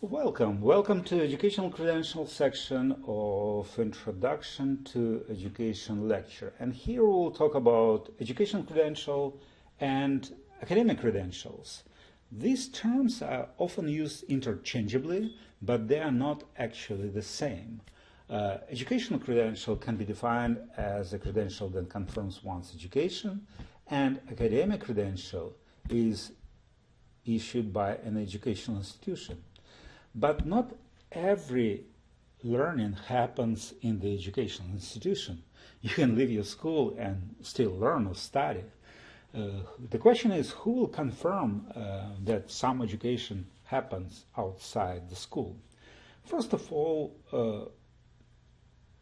Welcome to Educational Credentials section of Introduction to Education lecture. And here we'll talk about educational credential and academic credentials. These terms are often used interchangeably, but they are not actually the same. Educational credential can be defined as a credential that confirms one's education, and academic credential is issued by an educational institution. But not every learning happens in the educational institution. You can leave your school and still learn or study. The question is, who will confirm that some education happens outside the school? First of all,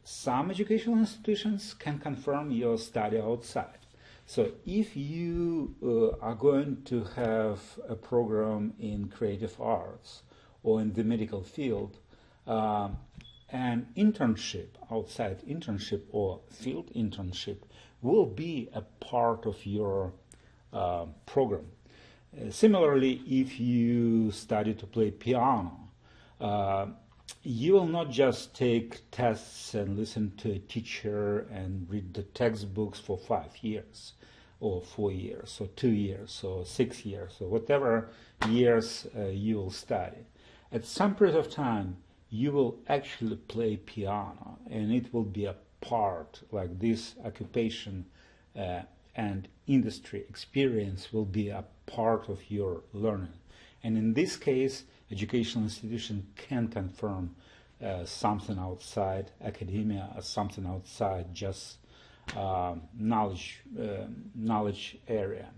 some educational institutions can confirm your study outside. So if you are going to have a program in creative arts or in the medical field, an internship, outside internship or field internship will be a part of your program. Similarly, if you study to play piano, you will not just take tests and listen to a teacher and read the textbooks for 5 years or 4 years or 2 years or 6 years or whatever years you will study. At some period of time, you will actually play piano, and it will be a part, like this occupation and industry experience will be a part of your learning. And in this case, educational institution can confirm something outside academia or something outside just knowledge area.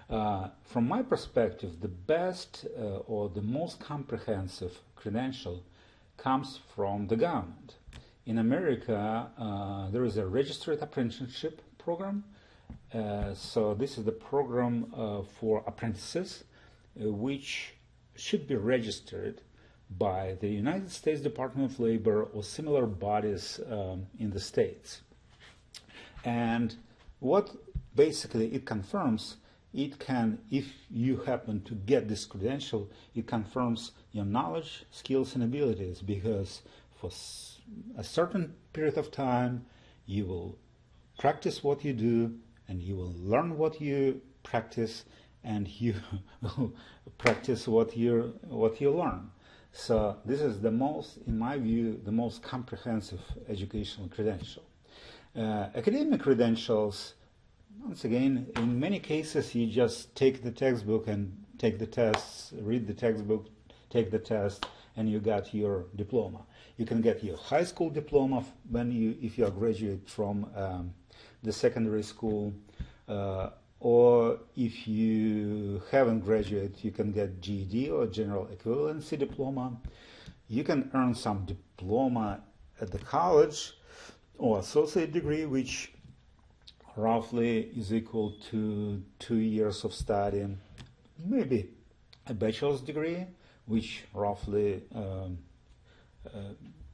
From my perspective, the best or the most comprehensive credential comes from the government. In America, there is a registered apprenticeship program. So this is the program for apprentices, which should be registered by the United States Department of Labor or similar bodies in the States. And what basically it confirms, it can, if you happen to get this credential, it confirms your knowledge, skills, and abilities, because for a certain period of time, you will practice what you do, and you will learn what you practice, and you will practice what you learn. So this is the most, in my view, the most comprehensive educational credential. Academic credentials, once again, in many cases, you just take the textbook and take the tests, read the textbook, take the test, and you got your diploma. You can get your high school diploma if you are graduate from the secondary school, or if you haven't graduated, you can get GED or general equivalency diploma. You can earn some diploma at the college or associate degree, which roughly is equal to 2 years of study, maybe a bachelor's degree, which roughly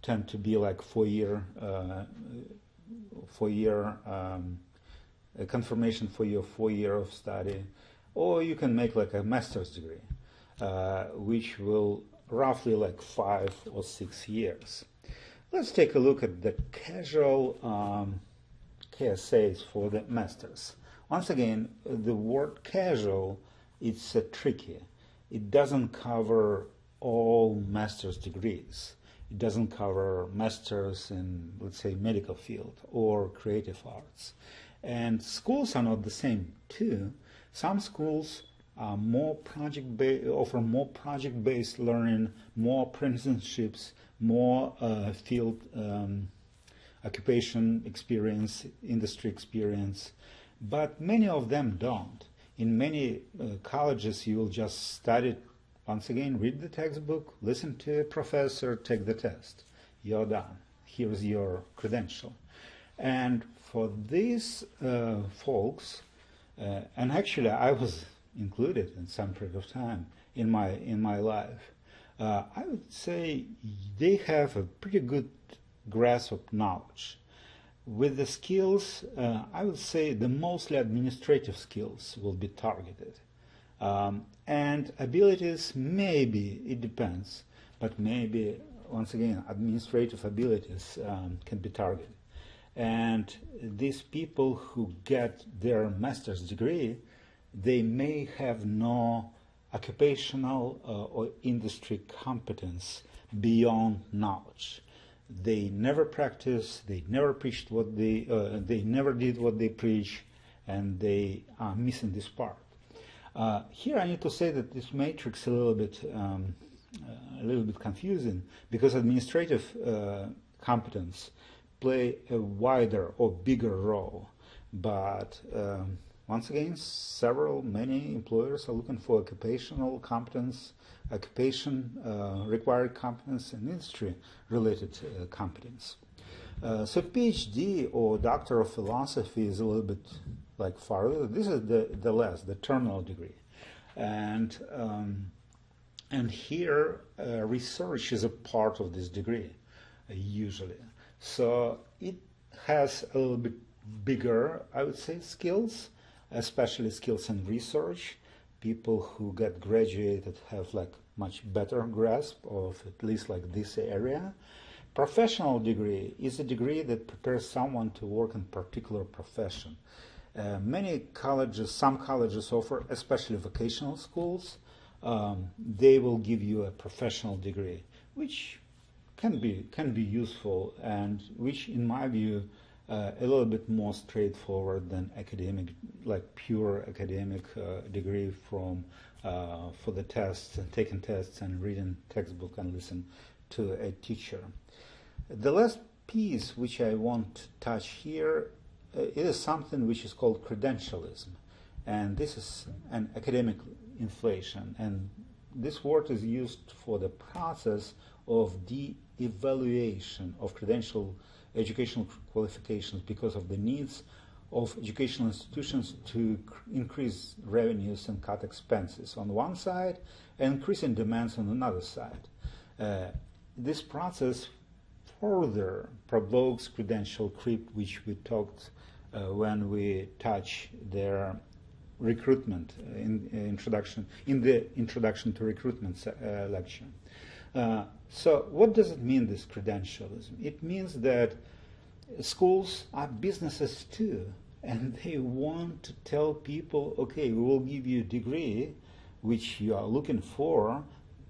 tend to be like 4-year confirmation for your 4 year of study, or you can make like a master's degree, which will roughly like 5 or 6 years. Let's take a look at the casual KSAs for the masters. Once again, the word casual, it's tricky. It doesn't cover all master's degrees. It doesn't cover masters in, let's say, medical field or creative arts. And schools are not the same too. Some schools are more offer more project-based learning, more apprenticeships, more field occupation experience, industry experience, but many of them don't. In many colleges, you will just study, once again, read the textbook, listen to a professor, take the test. You're done. Here's your credential. And for these folks, and actually I was included in some period of time in my life, I would say they have a pretty good grasp of knowledge. With the skills, I would say the mostly administrative skills will be targeted. And abilities, maybe, it depends. but maybe, once again, administrative abilities can be targeted. And these people who get their master's degree, they may have no occupational or industry competence beyond knowledge. They never practice, they never preached what they never did what they preach, and they are missing this part. Here I need to say that this matrix is a little bit confusing, because administrative competence play a wider or bigger role. But once again, many employers are looking for occupational competence, required competence, and industry-related competence. So PhD or Doctor of Philosophy is a little bit like farther. This is the terminal degree, and here research is a part of this degree usually. So it has a little bit bigger, I would say, skills, especially skills in research. People who get graduated have like much better grasp of at least like this area. Professional degree is a degree that prepares someone to work in particular profession. Some colleges offer, especially vocational schools, they will give you a professional degree, which can be useful, and which, in my view, a little bit more straightforward than academic, like pure academic degree for the tests and taking tests and reading textbook and listen to a teacher. The last piece which I want to touch here it is something which is called credentialism, and this is an academic inflation, and this word is used for the process of de-evaluation of educational qualifications because of the needs of educational institutions to increase revenues and cut expenses on one side, and increasing demands on another side. This process further provokes credential creep, which we talked when we touch their recruitment in the introduction to recruitment lecture. So what does it mean, this credentialism? It means that schools are businesses too, and they want to tell people, okay, we will give you a degree which you are looking for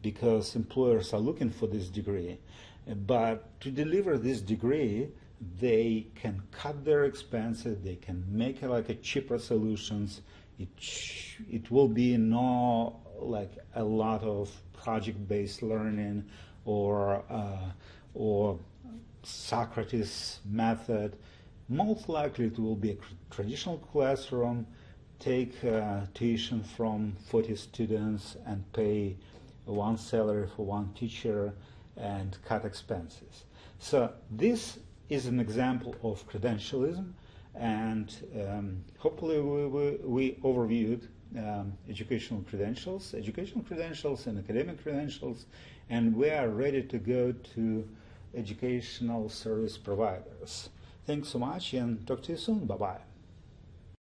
because employers are looking for this degree, but to deliver this degree they can cut their expenses, they can make like a cheaper solutions. It will be no like a lot of project-based learning or Socrates method. Most likely it will be a traditional classroom, take tuition from 40 students and pay one salary for one teacher and cut expenses. So this is an example of credentialism, and hopefully we overviewed educational credentials and academic credentials, and we are ready to go to educational service providers. Thanks so much, and talk to you soon. Bye-bye.